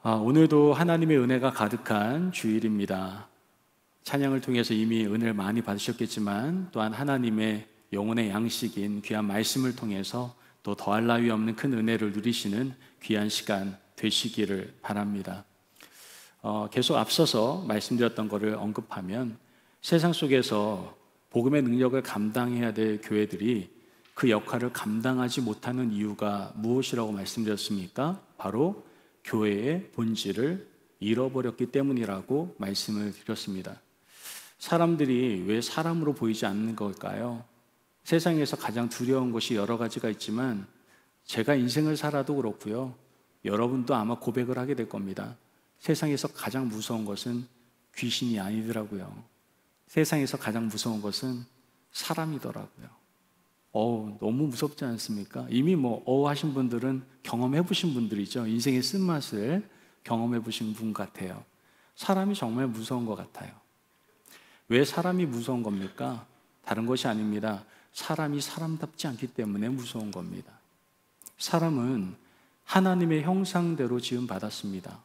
오늘도 하나님의 은혜가 가득한 주일입니다. 찬양을 통해서 이미 은혜를 많이 받으셨겠지만 또한 하나님의 영혼의 양식인 귀한 말씀을 통해서 또 더할 나위 없는 큰 은혜를 누리시는 귀한 시간 되시기를 바랍니다. 계속 앞서서 말씀드렸던 것을 언급하면 세상 속에서 복음의 능력을 감당해야 될 교회들이 그 역할을 감당하지 못하는 이유가 무엇이라고 말씀드렸습니까? 바로 교회의 본질을 잃어버렸기 때문이라고 말씀을 드렸습니다. 사람들이 왜 사람으로 보이지 않는 걸까요? 세상에서 가장 두려운 것이 여러 가지가 있지만 제가 인생을 살아도 그렇고요, 여러분도 아마 고백을 하게 될 겁니다. 세상에서 가장 무서운 것은 귀신이 아니더라고요. 세상에서 가장 무서운 것은 사람이더라고요. 너무 무섭지 않습니까? 이미 하신 분들은 경험해 보신 분들이죠. 인생의 쓴맛을 경험해 보신 분 같아요. 사람이 정말 무서운 것 같아요. 왜 사람이 무서운 겁니까? 다른 것이 아닙니다. 사람이 사람답지 않기 때문에 무서운 겁니다. 사람은 하나님의 형상대로 지음받았습니다.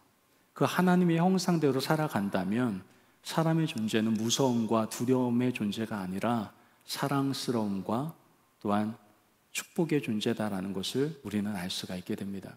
그 하나님의 형상대로 살아간다면 사람의 존재는 무서움과 두려움의 존재가 아니라 사랑스러움과 또한 축복의 존재다라는 것을 우리는 알 수가 있게 됩니다.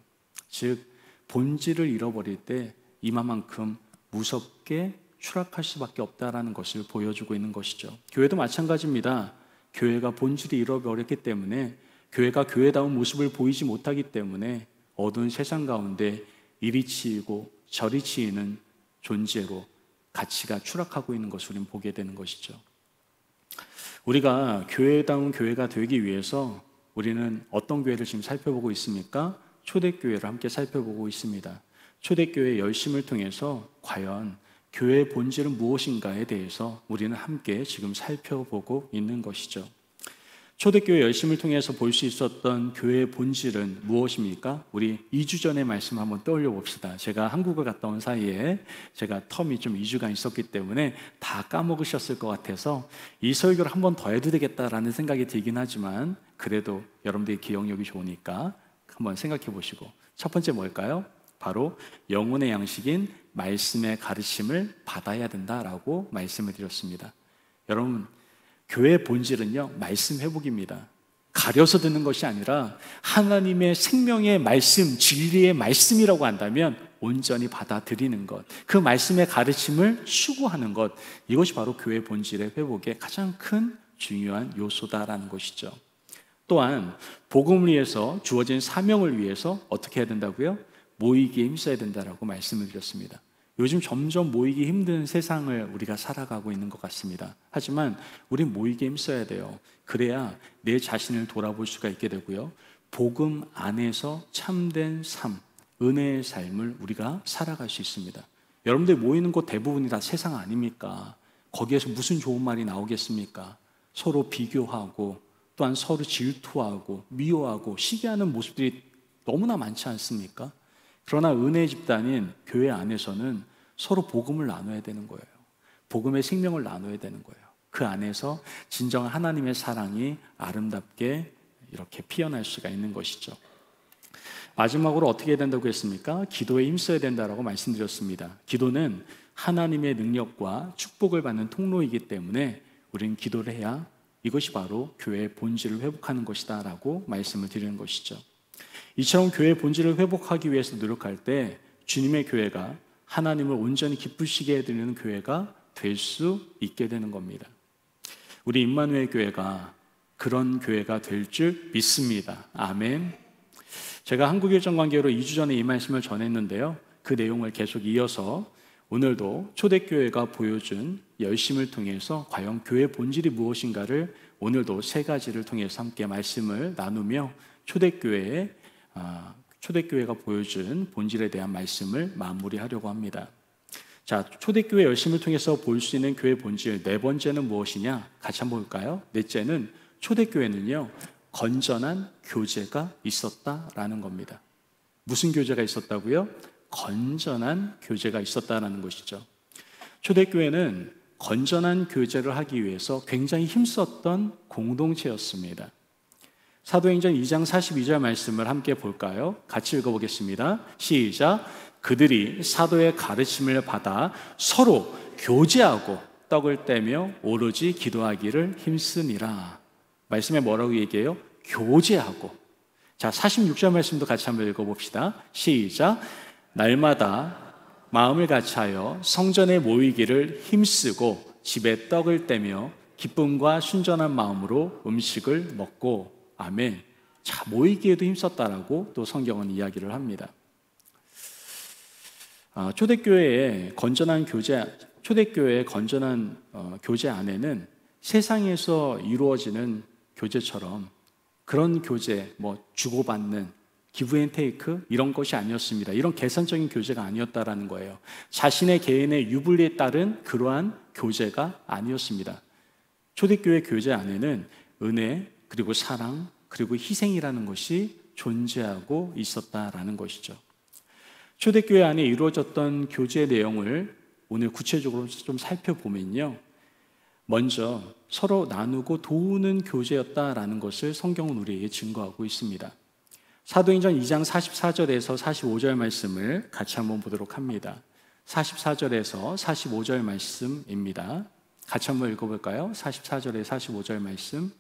즉, 본질을 잃어버릴 때 이마만큼 무섭게 추락할 수밖에 없다라는 것을 보여주고 있는 것이죠. 교회도 마찬가지입니다. 교회가 본질을 잃어버렸기 때문에, 교회가 교회다운 모습을 보이지 못하기 때문에 어두운 세상 가운데 이리 치이고 저리 치이는 존재로 가치가 추락하고 있는 것을 우리는 보게 되는 것이죠. 우리가 교회다운 교회가 되기 위해서 우리는 어떤 교회를 지금 살펴보고 있습니까? 초대교회를 함께 살펴보고 있습니다. 초대교회의 열심을 통해서 과연 교회의 본질은 무엇인가에 대해서 우리는 함께 지금 살펴보고 있는 것이죠. 초대교회 열심을 통해서 볼 수 있었던 교회의 본질은 무엇입니까? 우리 2주 전의 말씀 한번 떠올려 봅시다. 제가 한국을 갔다 온 사이에 제가 텀이 좀 2주간 있었기 때문에 다 까먹으셨을 것 같아서 이 설교를 한 번 더 해도 되겠다라는 생각이 들긴 하지만 그래도 여러분들의 기억력이 좋으니까 한번 생각해 보시고, 첫 번째 뭘까요? 바로 영혼의 양식인 말씀의 가르침을 받아야 된다라고 말씀을 드렸습니다. 여러분, 교회의 본질은요, 말씀 회복입니다. 가려서 듣는 것이 아니라 하나님의 생명의 말씀, 진리의 말씀이라고 한다면 온전히 받아들이는 것, 그 말씀의 가르침을 추구하는 것, 이것이 바로 교회의 본질의 회복의 가장 큰 중요한 요소다라는 것이죠. 또한 복음을 위해서 주어진 사명을 위해서 어떻게 해야 된다고요? 모이기에 힘써야 된다라고 말씀을 드렸습니다. 요즘 점점 모이기 힘든 세상을 우리가 살아가고 있는 것 같습니다. 하지만 우린 모이기에 힘써야 돼요. 그래야 내 자신을 돌아볼 수가 있게 되고요, 복음 안에서 참된 삶, 은혜의 삶을 우리가 살아갈 수 있습니다. 여러분들 모이는 곳 대부분이 다 세상 아닙니까? 거기에서 무슨 좋은 말이 나오겠습니까? 서로 비교하고 또한 서로 질투하고 미워하고 시기하는 모습들이 너무나 많지 않습니까? 그러나 은혜의 집단인 교회 안에서는 서로 복음을 나눠야 되는 거예요. 복음의 생명을 나눠야 되는 거예요. 그 안에서 진정한 하나님의 사랑이 아름답게 이렇게 피어날 수가 있는 것이죠. 마지막으로 어떻게 해야 된다고 했습니까? 기도에 힘써야 된다고 말씀드렸습니다. 기도는 하나님의 능력과 축복을 받는 통로이기 때문에 우리는 기도를 해야 이것이 바로 교회의 본질을 회복하는 것이다 라고 말씀을 드리는 것이죠. 이처럼 교회의 본질을 회복하기 위해서 노력할 때 주님의 교회가 하나님을 온전히 기쁘시게 해드리는 교회가 될 수 있게 되는 겁니다. 우리 임마누엘 교회가 그런 교회가 될 줄 믿습니다. 아멘. 제가 한국일정관계로 2주 전에 이 말씀을 전했는데요, 그 내용을 계속 이어서 오늘도 초대교회가 보여준 열심을 통해서 과연 교회의 본질이 무엇인가를 오늘도 3가지를 통해서 함께 말씀을 나누며 초대교회가 보여준 본질에 대한 말씀을 마무리하려고 합니다. 자, 초대교회 열심을 통해서 볼 수 있는 교회의 본질, 4번째는 무엇이냐? 같이 한번 볼까요? 넷째는 초대교회는요, 건전한 교제가 있었다라는 겁니다. 무슨 교제가 있었다고요? 건전한 교제가 있었다라는 것이죠. 초대교회는 건전한 교제를 하기 위해서 굉장히 힘썼던 공동체였습니다. 사도행전 2장 42절 말씀을 함께 볼까요? 같이 읽어보겠습니다. 시작. 그들이 사도의 가르침을 받아 서로 교제하고 떡을 떼며 오로지 기도하기를 힘쓰니라. 말씀에 뭐라고 얘기해요? 교제하고. 자, 46절 말씀도 같이 한번 읽어봅시다. 시작. 날마다 마음을 같이하여 성전에 모이기를 힘쓰고 집에 떡을 떼며 기쁨과 순전한 마음으로 음식을 먹고. 아멘. 자, 모이기에도 힘썼다라고 또 성경은 이야기를 합니다. 초대교회의 건전한 교제 안에는 세상에서 이루어지는 교제처럼 그런 교제, 주고받는 기브 앤 테이크 이런 것이 아니었습니다. 이런 계산적인 교제가 아니었다라는 거예요. 자신의 개인의 유불리에 따른 그러한 교제가 아니었습니다. 초대교회 교제 안에는 은혜, 그리고 사랑, 그리고 희생이라는 것이 존재하고 있었다라는 것이죠. 초대교회 안에 이루어졌던 교제 내용을 오늘 구체적으로 좀 살펴보면요, 먼저 서로 나누고 도우는 교제였다라는 것을 성경은 우리에게 증거하고 있습니다. 사도행전 2장 44절에서 45절 말씀을 같이 한번 보도록 합니다. 44절에서 45절 말씀입니다. 같이 한번 읽어볼까요? 44절에 45절 말씀.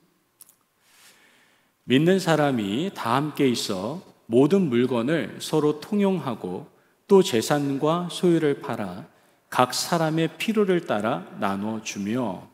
믿는 사람이 다 함께 있어 모든 물건을 서로 통용하고 또 재산과 소유를 팔아 각 사람의 필요를 따라 나눠주며.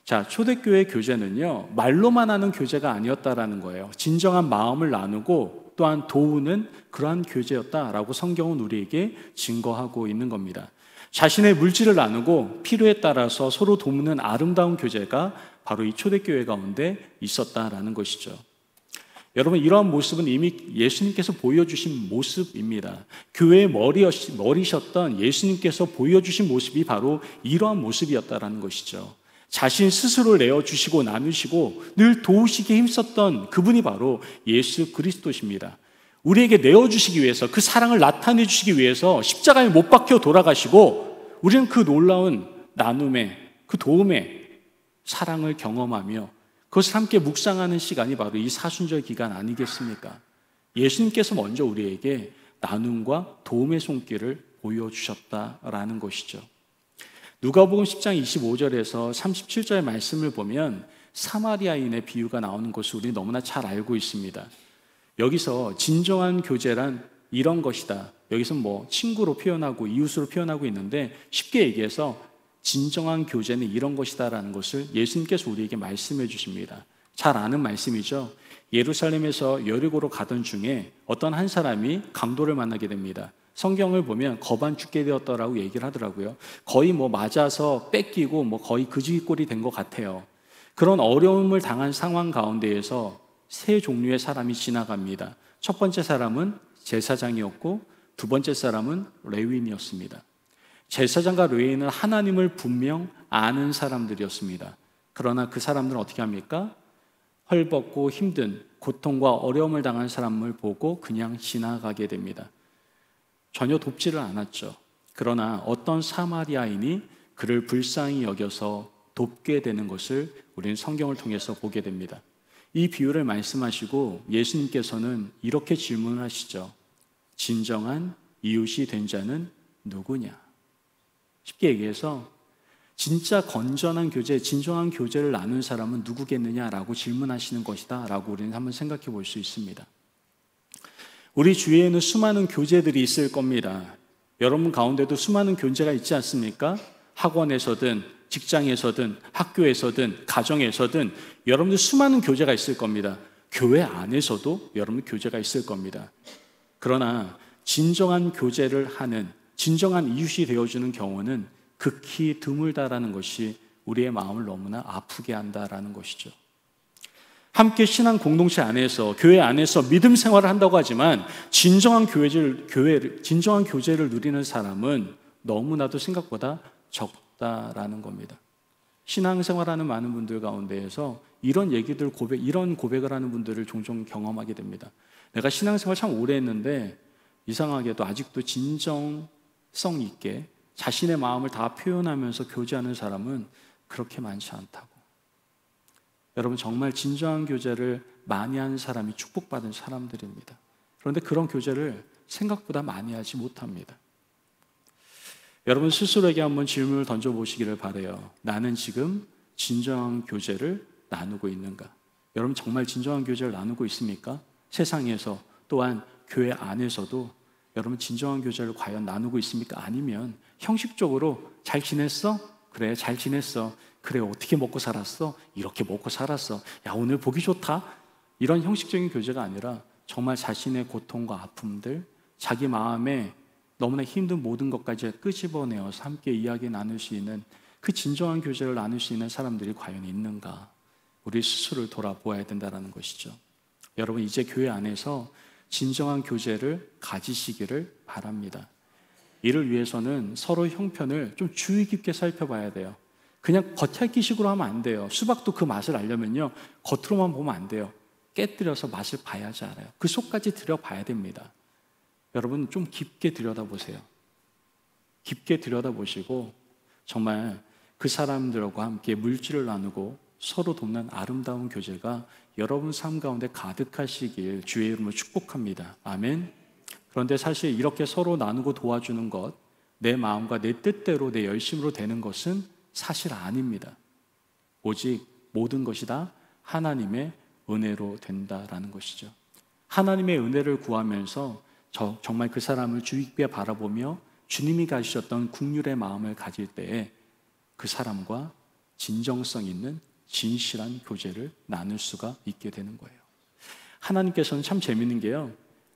자, 초대교회 교제는요, 말로만 하는 교제가 아니었다라는 거예요. 진정한 마음을 나누고 또한 도우는 그러한 교제였다라고 성경은 우리에게 증거하고 있는 겁니다. 자신의 물질을 나누고 필요에 따라서 서로 도우는 아름다운 교제가 바로 이 초대교회 가운데 있었다라는 것이죠. 여러분, 이러한 모습은 이미 예수님께서 보여주신 모습입니다. 교회의 머리셨던 예수님께서 보여주신 모습이 바로 이러한 모습이었다라는 것이죠. 자신 스스로를 내어주시고 나누시고 늘 도우시기에 힘썼던 그분이 바로 예수 그리스도십니다. 우리에게 내어주시기 위해서, 그 사랑을 나타내 주시기 위해서 십자가에 못 박혀 돌아가시고, 우리는 그 놀라운 나눔의, 그 도움의 사랑을 경험하며 그것을 함께 묵상하는 시간이 바로 이 사순절 기간 아니겠습니까? 예수님께서 먼저 우리에게 나눔과 도움의 손길을 보여주셨다라는 것이죠. 누가복음 10장 25절에서 37절 말씀을 보면 사마리아인의 비유가 나오는 것을 우리 너무나 잘 알고 있습니다. 여기서 진정한 교제란 이런 것이다. 여기서 친구로 표현하고 이웃으로 표현하고 있는데, 쉽게 얘기해서 진정한 교제는 이런 것이다라는 것을 예수님께서 우리에게 말씀해 주십니다. 잘 아는 말씀이죠. 예루살렘에서 여리고로 가던 중에 어떤 한 사람이 강도를 만나게 됩니다. 성경을 보면 거반 죽게 되었더라고 얘기를 하더라고요. 거의 맞아서 뺏기고 거의 그지꼴이 된 것 같아요. 그런 어려움을 당한 상황 가운데에서 세 종류의 사람이 지나갑니다. 첫 번째 사람은 제사장이었고 두 번째 사람은 레위인이었습니다. 제사장과 레위인은 하나님을 분명 아는 사람들이었습니다. 그러나 그 사람들은 어떻게 합니까? 헐벗고 힘든 고통과 어려움을 당한 사람을 보고 그냥 지나가게 됩니다. 전혀 돕지를 않았죠. 그러나 어떤 사마리아인이 그를 불쌍히 여겨서 돕게 되는 것을 우리는 성경을 통해서 보게 됩니다. 이 비유를 말씀하시고 예수님께서는 이렇게 질문을 하시죠. 진정한 이웃이 된 자는 누구냐? 쉽게 얘기해서 진짜 건전한 교제, 진정한 교제를 나눈 사람은 누구겠느냐라고 질문하시는 것이다 라고 우리는 한번 생각해 볼 수 있습니다. 우리 주위에는 수많은 교제들이 있을 겁니다. 여러분 가운데도 수많은 교제가 있지 않습니까? 학원에서든 직장에서든 학교에서든 가정에서든 여러분들 수많은 교제가 있을 겁니다. 교회 안에서도 여러분 교제가 있을 겁니다. 그러나 진정한 교제를 하는, 진정한 이웃이 되어주는 경우는 극히 드물다라는 것이 우리의 마음을 너무나 아프게 한다라는 것이죠. 함께 신앙 공동체 안에서, 교회 안에서 믿음 생활을 한다고 하지만 진정한 교제를 누리는 사람은 너무나도 생각보다 적다라는 겁니다. 신앙생활하는 많은 분들 가운데에서 이런 고백을 하는 분들을 종종 경험하게 됩니다. 내가 신앙생활 참 오래 했는데 이상하게도 아직도 진정성 있게 자신의 마음을 다 표현하면서 교제하는 사람은 그렇게 많지 않다고. 여러분, 정말 진정한 교제를 많이 하는 사람이 축복받은 사람들입니다. 그런데 그런 교제를 생각보다 많이 하지 못합니다. 여러분 스스로에게 한번 질문을 던져보시기를 바라요. 나는 지금 진정한 교제를 나누고 있는가? 여러분 정말 진정한 교제를 나누고 있습니까? 세상에서 또한 교회 안에서도 여러분 진정한 교제를 과연 나누고 있습니까? 아니면 형식적으로 잘 지냈어? 그래 잘 지냈어. 그래 어떻게 먹고 살았어? 이렇게 먹고 살았어. 야 오늘 보기 좋다. 이런 형식적인 교제가 아니라 정말 자신의 고통과 아픔들, 자기 마음에 너무나 힘든 모든 것까지 끄집어내어서 함께 이야기 나눌 수 있는 그 진정한 교제를 나눌 수 있는 사람들이 과연 있는가? 우리 스스로를 돌아보아야 된다는 것이죠. 여러분 이제 교회 안에서 진정한 교제를 가지시기를 바랍니다. 이를 위해서는 서로 형편을 좀 주의 깊게 살펴봐야 돼요. 그냥 겉핥기식으로 하면 안 돼요. 수박도 그 맛을 알려면요 겉으로만 보면 안 돼요. 깨뜨려서 맛을 봐야지 알아요. 그 속까지 들여봐야 됩니다. 여러분 좀 깊게 들여다보세요. 깊게 들여다보시고 정말 그 사람들과 함께 물질을 나누고 서로 돕는 아름다운 교제가 여러분 삶 가운데 가득하시길 주의 이름으로 축복합니다. 아멘. 그런데 사실 이렇게 서로 나누고 도와주는 것, 내 마음과 내 뜻대로 내 열심으로 되는 것은 사실 아닙니다. 오직 모든 것이 다 하나님의 은혜로 된다라는 것이죠. 하나님의 은혜를 구하면서 정말 그 사람을 주의 깊게 바라보며 주님이 가지셨던 긍휼의 마음을 가질 때에 그 사람과 진정성 있는 진실한 교제를 나눌 수가 있게 되는 거예요. 하나님께서는 참 재밌는 게요,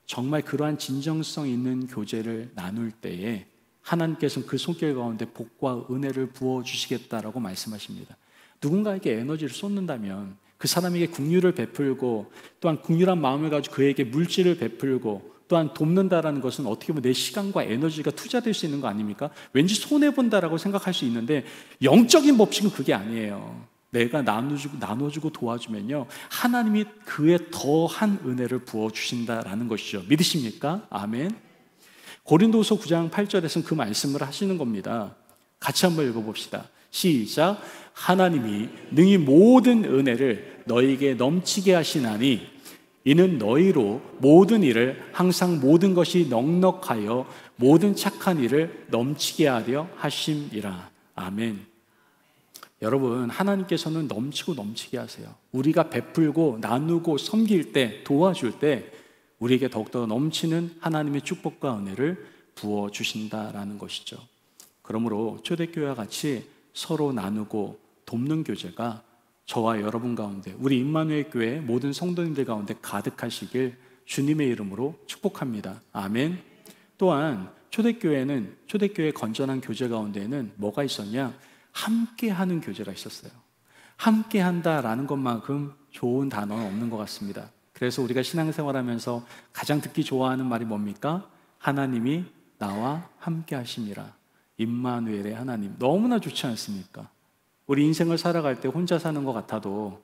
정말 그러한 진정성 있는 교제를 나눌 때에 하나님께서는 그 손길 가운데 복과 은혜를 부어주시겠다라고 말씀하십니다. 누군가에게 에너지를 쏟는다면 그 사람에게 긍휼을 베풀고 또한 긍휼한 마음을 가지고 그에게 물질을 베풀고 또한 돕는다라는 것은 어떻게 보면 내 시간과 에너지가 투자될 수 있는 거 아닙니까? 왠지 손해본다라고 생각할 수 있는데 영적인 법칙은 그게 아니에요. 내가 나눠주고 도와주면요 하나님이 그에 더한 은혜를 부어주신다라는 것이죠. 믿으십니까? 아멘. 고린도후서 9장 8절에서는 그 말씀을 하시는 겁니다. 같이 한번 읽어봅시다. 시작. 하나님이 능히 모든 은혜를 너희에게 넘치게 하시나니 이는 너희로 모든 일을 항상 모든 것이 넉넉하여 모든 착한 일을 넘치게 하려 하심이라. 아멘. 여러분 하나님께서는 넘치고 넘치게 하세요. 우리가 베풀고 나누고 섬길 때 도와줄 때 우리에게 더욱더 넘치는 하나님의 축복과 은혜를 부어주신다라는 것이죠. 그러므로 초대교회와 같이 서로 나누고 돕는 교제가 저와 여러분 가운데 우리 임마누엘 교회 모든 성도님들 가운데 가득하시길 주님의 이름으로 축복합니다. 아멘. 또한 초대교회의 건전한 교제 가운데에는 뭐가 있었냐? 함께하는 교제가 있었어요. 함께한다라는 것만큼 좋은 단어는 없는 것 같습니다. 그래서 우리가 신앙생활하면서 가장 듣기 좋아하는 말이 뭡니까? 하나님이 나와 함께 하심이라. 임마누엘의 하나님. 너무나 좋지 않습니까? 우리 인생을 살아갈 때 혼자 사는 것 같아도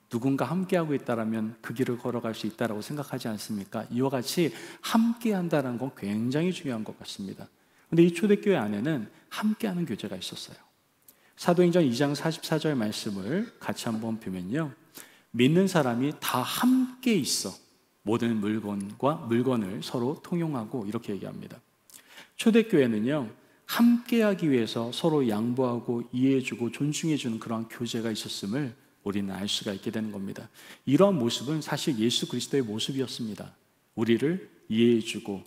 누군가 함께하고 있다면 그 길을 걸어갈 수 있다고 생각하지 않습니까? 이와 같이 함께한다는 건 굉장히 중요한 것 같습니다. 그런데 이 초대교회 안에는 함께하는 교제가 있었어요. 사도행전 2장 44절 말씀을 같이 한번 보면요, 믿는 사람이 다 함께 있어 모든 물건을 서로 통용하고 이렇게 얘기합니다. 초대교회는요 함께하기 위해서 서로 양보하고 이해해주고 존중해주는 그러한 교제가 있었음을 우리는 알 수가 있게 되는 겁니다. 이러한 모습은 사실 예수 그리스도의 모습이었습니다. 우리를 이해해주고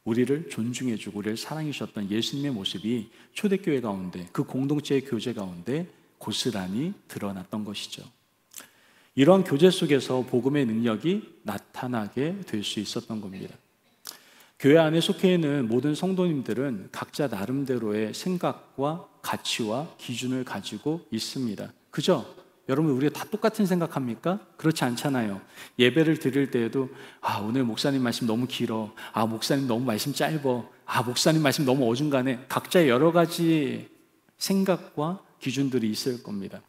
우리를 존중해주고 우리를 사랑해주셨던 예수님의 모습이 초대교회 가운데 그 공동체의 교제 가운데 고스란히 드러났던 것이죠. 이러한 교제 속에서 복음의 능력이 나타나게 될 수 있었던 겁니다. 교회 안에 속해 있는 모든 성도님들은 각자 나름대로의 생각과 가치와 기준을 가지고 있습니다. 그죠? 여러분 우리가 다 똑같은 생각합니까? 그렇지 않잖아요. 예배를 드릴 때에도 오늘 목사님 말씀 너무 길어. 목사님 너무 말씀 짧어. 목사님 말씀 너무 어중간해. 각자의 여러 가지 생각과 기준들이 있을 겁니다.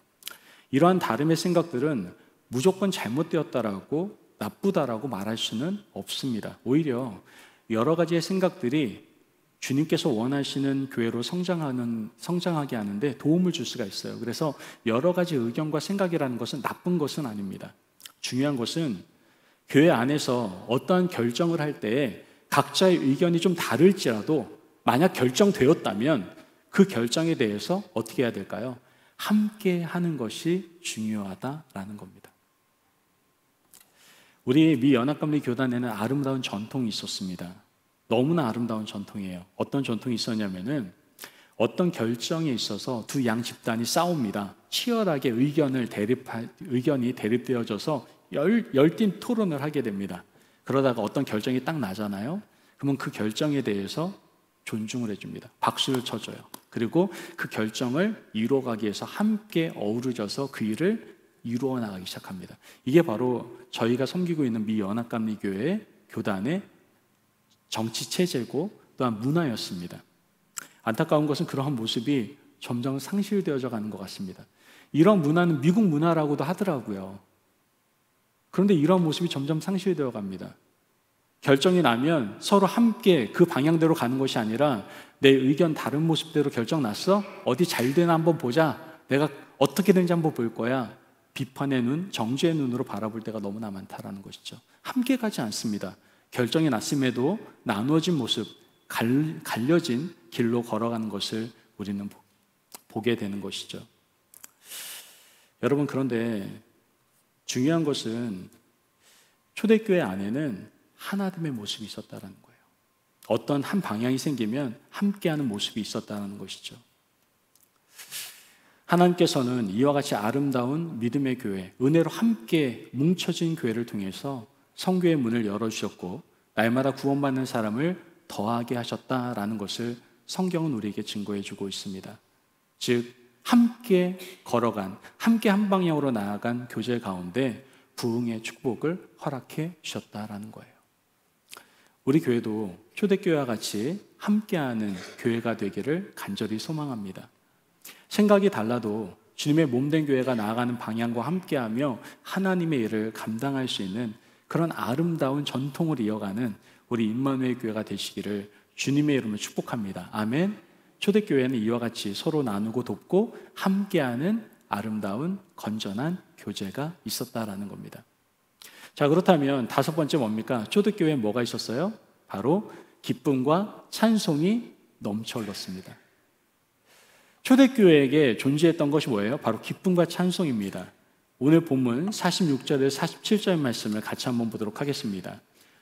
이러한 다름의 생각들은 무조건 잘못되었다라고 나쁘다라고 말할 수는 없습니다. 오히려 여러 가지의 생각들이 주님께서 원하시는 교회로 성장하게 하는데 도움을 줄 수가 있어요. 그래서 여러 가지 의견과 생각이라는 것은 나쁜 것은 아닙니다. 중요한 것은 교회 안에서 어떠한 결정을 할 때에 각자의 의견이 좀 다를지라도 만약 결정되었다면 그 결정에 대해서 어떻게 해야 될까요? 함께 하는 것이 중요하다라는 겁니다. 우리 미 연합감리 교단에는 아름다운 전통이 있었습니다. 너무나 아름다운 전통이에요. 어떤 전통이 있었냐면은 어떤 결정에 있어서 두 양 집단이 싸웁니다. 치열하게 의견이 대립되어져서 열띤 토론을 하게 됩니다. 그러다가 어떤 결정이 딱 나잖아요. 그러면 그 결정에 대해서 존중을 해줍니다. 박수를 쳐줘요. 그리고 그 결정을 이루어가기 위해서 함께 어우러져서 그 일을 이루어 나가기 시작합니다. 이게 바로 저희가 섬기고 있는 미 연합감리교회 교단의 정치 체제고 또한 문화였습니다. 안타까운 것은 그러한 모습이 점점 상실되어져 가는 것 같습니다. 이런 문화는 미국 문화라고도 하더라고요. 그런데 이런 모습이 점점 상실되어 갑니다. 결정이 나면 서로 함께 그 방향대로 가는 것이 아니라 내 의견 다른 모습대로 결정 났어? 어디 잘 되나 한번 보자. 내가 어떻게 되는지 한번 볼 거야. 비판의 눈, 정죄의 눈으로 바라볼 때가 너무나 많다라는 것이죠. 함께 가지 않습니다. 결정이 났음에도 나누어진 모습, 갈려진 길로 걸어가는 것을 우리는 보게 되는 것이죠. 여러분, 그런데 중요한 것은 초대교회 안에는 하나됨의 모습이 있었다는 거예요. 어떤 한 방향이 생기면 함께하는 모습이 있었다는 것이죠. 하나님께서는 이와 같이 아름다운 믿음의 교회, 은혜로 함께 뭉쳐진 교회를 통해서 성교의 문을 열어주셨고 날마다 구원받는 사람을 더하게 하셨다라는 것을 성경은 우리에게 증거해주고 있습니다. 즉 함께 걸어간, 함께 한 방향으로 나아간 교제 가운데 부흥의 축복을 허락해 주셨다라는 거예요. 우리 교회도 초대교회와 같이 함께하는 교회가 되기를 간절히 소망합니다. 생각이 달라도 주님의 몸된 교회가 나아가는 방향과 함께하며 하나님의 일을 감당할 수 있는 그런 아름다운 전통을 이어가는 우리 임마누엘 교회가 되시기를 주님의 이름으로 축복합니다. 아멘. 초대교회는 이와 같이 서로 나누고 돕고 함께하는 아름다운 건전한 교제가 있었다라는 겁니다. 자, 그렇다면 다섯 번째 뭡니까? 초대교회에 뭐가 있었어요? 바로 기쁨과 찬송이 넘쳐 흘렀습니다. 초대교회에게 존재했던 것이 뭐예요? 바로 기쁨과 찬송입니다. 오늘 본문 46절에서 47절 말씀을 같이 한번 보도록 하겠습니다.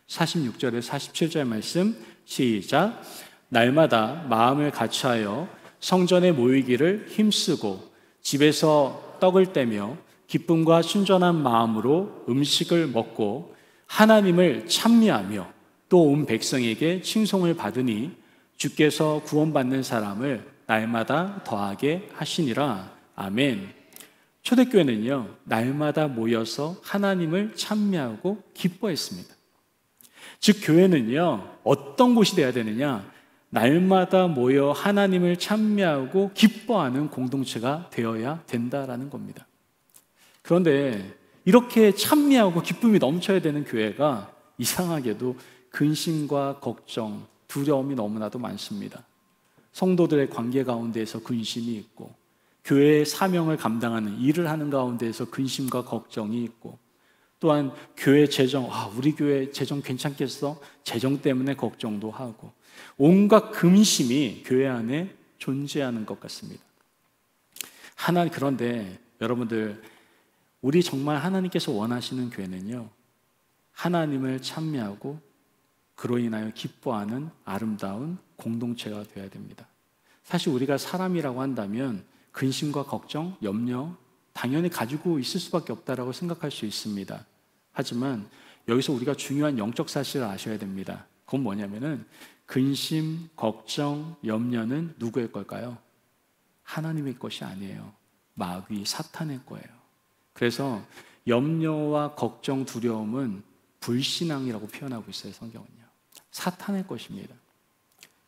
46절에서 47절 말씀 시작. 날마다 마음을 같이하여 성전에 모이기를 힘쓰고 집에서 떡을 떼며 기쁨과 순전한 마음으로 음식을 먹고 하나님을 찬미하며 또 온 백성에게 칭송을 받으니 주께서 구원받는 사람을 날마다 더하게 하시니라. 아멘. 초대교회는요, 날마다 모여서 하나님을 찬미하고 기뻐했습니다. 즉 교회는요, 어떤 곳이 되어야 되느냐? 날마다 모여 하나님을 찬미하고 기뻐하는 공동체가 되어야 된다라는 겁니다. 그런데 이렇게 찬미하고 기쁨이 넘쳐야 되는 교회가 이상하게도 근심과 걱정, 두려움이 너무나도 많습니다. 성도들의 관계 가운데에서 근심이 있고 교회의 사명을 감당하는 일을 하는 가운데에서 근심과 걱정이 있고 또한 교회 재정, 우리 교회 재정 괜찮겠어? 재정 때문에 걱정도 하고 온갖 근심이 교회 안에 존재하는 것 같습니다. 그런데 여러분들, 우리 정말 하나님께서 원하시는 교회는요, 하나님을 찬미하고 그로 인하여 기뻐하는 아름다운 공동체가 되어야 됩니다. 사실 우리가 사람이라고 한다면 근심과 걱정, 염려 당연히 가지고 있을 수밖에 없다라고 생각할 수 있습니다. 하지만 여기서 우리가 중요한 영적 사실을 아셔야 됩니다. 그건 뭐냐면은 근심, 걱정, 염려는 누구의 걸까요? 하나님의 것이 아니에요. 마귀, 사탄의 거예요. 그래서 염려와 걱정, 두려움은 불신앙이라고 표현하고 있어요, 성경은요. 사탄의 것입니다.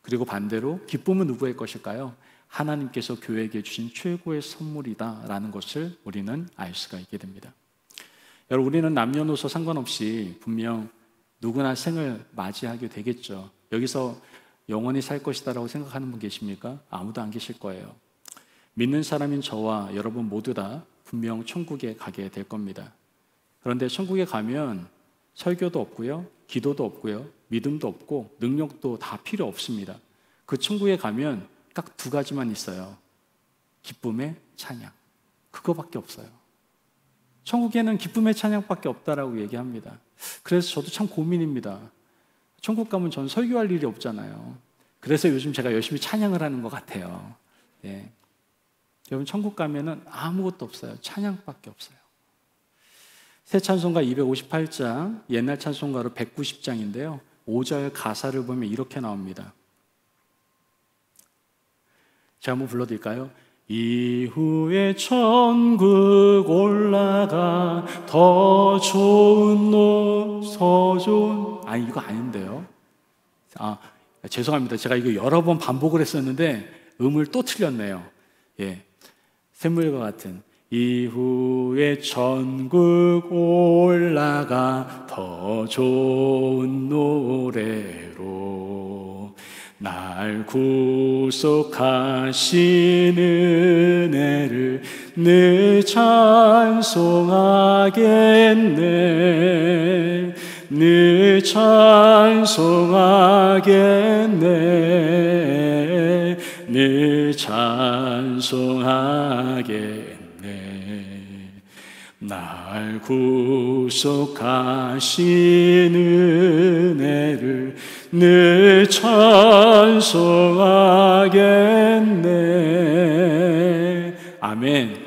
그리고 반대로 기쁨은 누구의 것일까요? 하나님께서 교회에게 주신 최고의 선물이다라는 것을 우리는 알 수가 있게 됩니다. 여러분, 우리는 남녀노소 상관없이 분명 누구나 생을 맞이하게 되겠죠. 여기서 영원히 살 것이다라고 생각하는 분 계십니까? 아무도 안 계실 거예요. 믿는 사람인 저와 여러분 모두 다 분명 천국에 가게 될 겁니다. 그런데 천국에 가면 설교도 없고요, 기도도 없고요, 믿음도 없고 능력도 다 필요 없습니다. 그 천국에 가면 딱 두 가지만 있어요. 기쁨의 찬양. 그거밖에 없어요. 천국에는 기쁨의 찬양밖에 없다라고 얘기합니다. 그래서 저도 참 고민입니다. 천국 가면 전 설교할 일이 없잖아요. 그래서 요즘 제가 열심히 찬양을 하는 것 같아요. 예. 여러분 천국 가면은 아무것도 없어요. 찬양밖에 없어요. 새 찬송가 258장, 옛날 찬송가로 190장인데요. 5절 가사를 보면 이렇게 나옵니다. 제가 한번 불러드릴까요? 이후에 천국 올라가 더 좋은 서존. 아니 이거 아닌데요. 죄송합니다. 제가 이거 여러 번 반복을 했었는데 음을 또 틀렸네요. 예, 샘물과 같은 이후에 천국 올라가 더 좋은 노래로 날 구속하신 은혜를 늘 찬송하겠네. 늘 찬송하겠네. 늘 찬송하겠네. 날 구속하신 은혜를 늘 찬송하겠네. 아멘.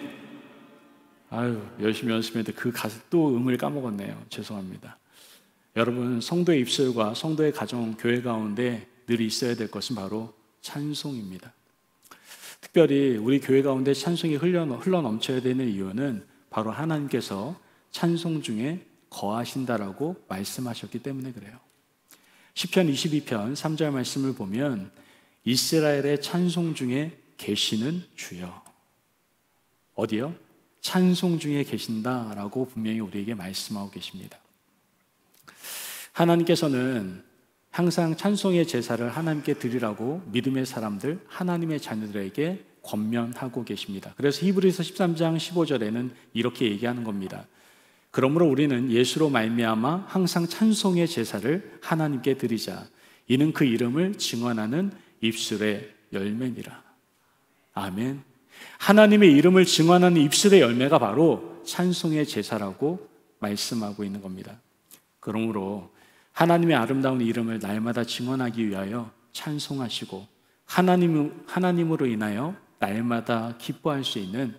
아유, 열심히 연습했는데 그 가사 또 음을 까먹었네요. 죄송합니다. 여러분, 성도의 입술과 성도의 가정, 교회 가운데 늘 있어야 될 것은 바로 찬송입니다. 특별히 우리 교회 가운데 찬송이 흘러 넘쳐야 되는 이유는 바로 하나님께서 찬송 중에 거하신다라고 말씀하셨기 때문에 그래요. 시편 22편 3절 말씀을 보면 이스라엘의 찬송 중에 계시는 주여. 어디요? 찬송 중에 계신다라고 분명히 우리에게 말씀하고 계십니다. 하나님께서는 항상 찬송의 제사를 하나님께 드리라고 믿음의 사람들, 하나님의 자녀들에게 권면하고 계십니다. 그래서 히브리서 13장 15절에는 이렇게 얘기하는 겁니다. 그러므로 우리는 예수로 말미암아 항상 찬송의 제사를 하나님께 드리자. 이는 그 이름을 증언하는 입술의 열매니라. 아멘. 하나님의 이름을 증언하는 입술의 열매가 바로 찬송의 제사라고 말씀하고 있는 겁니다. 그러므로 하나님의 아름다운 이름을 날마다 증언하기 위하여 찬송하시고 하나님으로 인하여 날마다 기뻐할 수 있는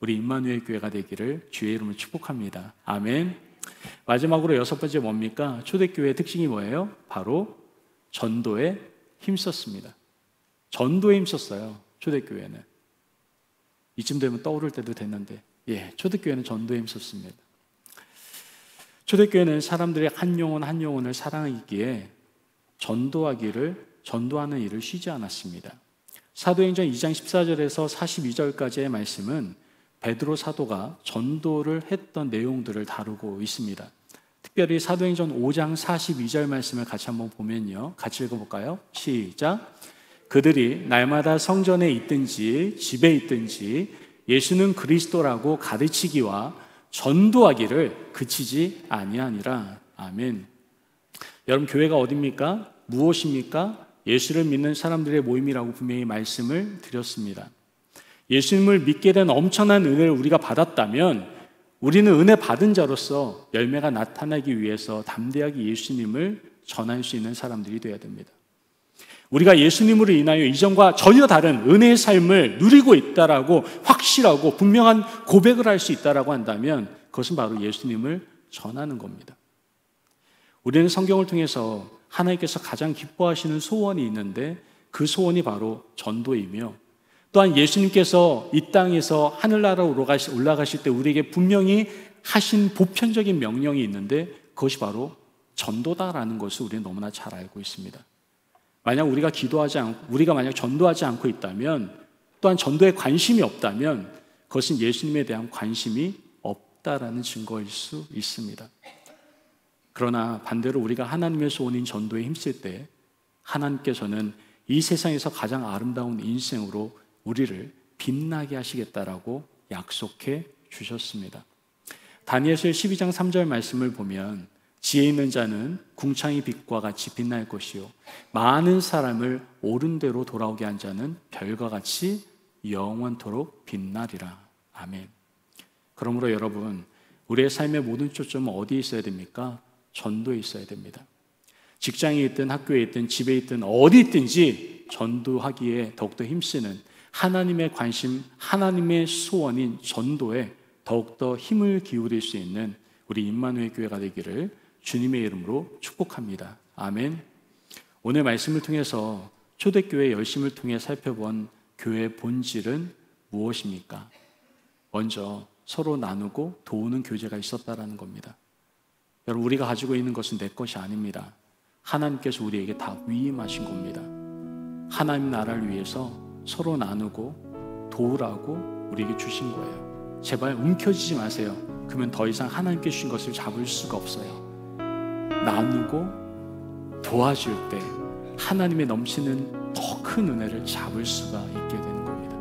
우리 임마누엘 교회가 되기를 주의 이름으로 축복합니다. 아멘. 마지막으로 6번째 뭡니까? 초대교회의 특징이 뭐예요? 바로 전도에 힘썼습니다. 전도에 힘썼어요. 초대교회는. 이쯤 되면 떠오를 때도 됐는데, 초대교회는 전도에 힘썼습니다. 초대교회는 사람들이 한 영혼을 사랑하기에 전도하는 일을 쉬지 않았습니다. 사도행전 2장 14절에서 42절까지의 말씀은 베드로 사도가 전도를 했던 내용들을 다루고 있습니다. 특별히 사도행전 5장 42절 말씀을 같이 한번 보면요. 같이 읽어볼까요? 시작. 그들이 날마다 성전에 있든지 집에 있든지 예수는 그리스도라고 가르치기와 전도하기를 그치지 아니하니라. 아멘. 여러분, 교회가 어디입니까? 무엇입니까? 예수를 믿는 사람들의 모임이라고 분명히 말씀을 드렸습니다. 예수님을 믿게 된 엄청난 은혜를 우리가 받았다면 우리는 은혜 받은 자로서 열매가 나타나기 위해서 담대하게 예수님을 전할 수 있는 사람들이 되어야 됩니다. 우리가 예수님으로 인하여 이전과 전혀 다른 은혜의 삶을 누리고 있다라고 확실하고 분명한 고백을 할 수 있다라고 한다면 그것은 바로 예수님을 전하는 겁니다. 우리는 성경을 통해서 하나님께서 가장 기뻐하시는 소원이 있는데 그 소원이 바로 전도이며 또한 예수님께서 이 땅에서 하늘나라로 올라가실 때 우리에게 분명히 하신 보편적인 명령이 있는데 그것이 바로 전도다라는 것을 우리는 너무나 잘 알고 있습니다. 만약 우리가 만약 전도하지 않고 있다면 또한 전도에 관심이 없다면 그것은 예수님에 대한 관심이 없다라는 증거일 수 있습니다. 그러나 반대로 우리가 하나님의 소원인 전도에 힘쓸 때 하나님께서는 이 세상에서 가장 아름다운 인생으로 우리를 빛나게 하시겠다라고 약속해 주셨습니다. 다니엘서 12장 3절 말씀을 보면 지혜 있는 자는 궁창의 빛과 같이 빛날 것이요 많은 사람을 옳은 대로 돌아오게 한 자는 별과 같이 영원토록 빛나리라. 아멘. 그러므로 여러분, 우리의 삶의 모든 초점은 어디에 있어야 됩니까? 전도에 있어야 됩니다. 직장에 있든 학교에 있든 집에 있든 어디 있든지 전도하기에 더욱더 힘쓰는 하나님의 관심, 하나님의 소원인 전도에 더욱더 힘을 기울일 수 있는 우리 임마누엘 교회가 되기를 주님의 이름으로 축복합니다. 아멘. 오늘 말씀을 통해서 초대교회 열심을 통해 살펴본 교회의 본질은 무엇입니까? 먼저 서로 나누고 도우는 교제가 있었다라는 겁니다. 여러분, 우리가 가지고 있는 것은 내 것이 아닙니다. 하나님께서 우리에게 다 위임하신 겁니다. 하나님 나라를 위해서 서로 나누고 도우라고 우리에게 주신 거예요. 제발 움켜쥐지 마세요. 그러면 더 이상 하나님께 주신 것을 잡을 수가 없어요. 나누고 도와줄 때 하나님의 넘치는 더 큰 은혜를 잡을 수가 있게 되는 겁니다.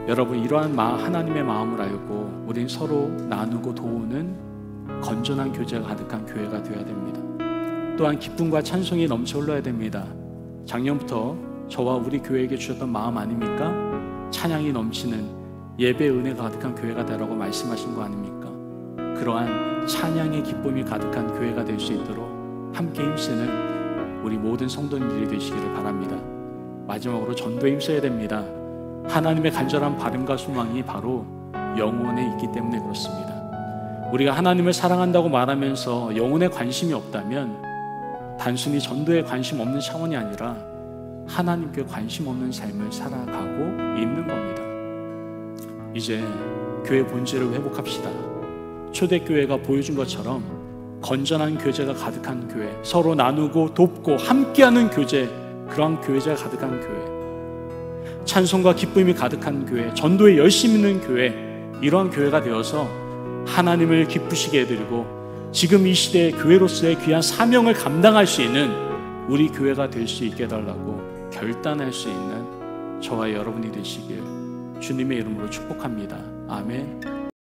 여러분, 이러한 하나님의 마음을 알고 우린 서로 나누고 도우는 건전한 교제가 가득한 교회가 되어야 됩니다. 또한 기쁨과 찬송이 넘쳐 흘러야 됩니다. 작년부터 저와 우리 교회에게 주셨던 마음 아닙니까? 찬양이 넘치는 예배 은혜가 가득한 교회가 되라고 말씀하신 거 아닙니까? 그러한 찬양의 기쁨이 가득한 교회가 될 수 있도록 함께 힘쓰는 우리 모든 성도님들이 되시기를 바랍니다. 마지막으로 전도에 힘써야 됩니다. 하나님의 간절한 바람과 소망이 바로 영혼에 있기 때문에 그렇습니다. 우리가 하나님을 사랑한다고 말하면서 영혼에 관심이 없다면 단순히 전도에 관심 없는 차원이 아니라 하나님께 관심 없는 삶을 살아가고 있는 겁니다. 이제 교회 본질을 회복합시다. 초대교회가 보여준 것처럼 건전한 교제가 가득한 교회, 서로 나누고 돕고 함께하는 교제, 그런 교제가 가득한 교회, 찬송과 기쁨이 가득한 교회, 전도에 열심 있는 교회, 이러한 교회가 되어서 하나님을 기쁘시게 해드리고 지금 이 시대의 교회로서의 귀한 사명을 감당할 수 있는 우리 교회가 될 수 있게 해달라고 결단할 수 있는 저와 여러분이 되시길 주님의 이름으로 축복합니다. 아멘.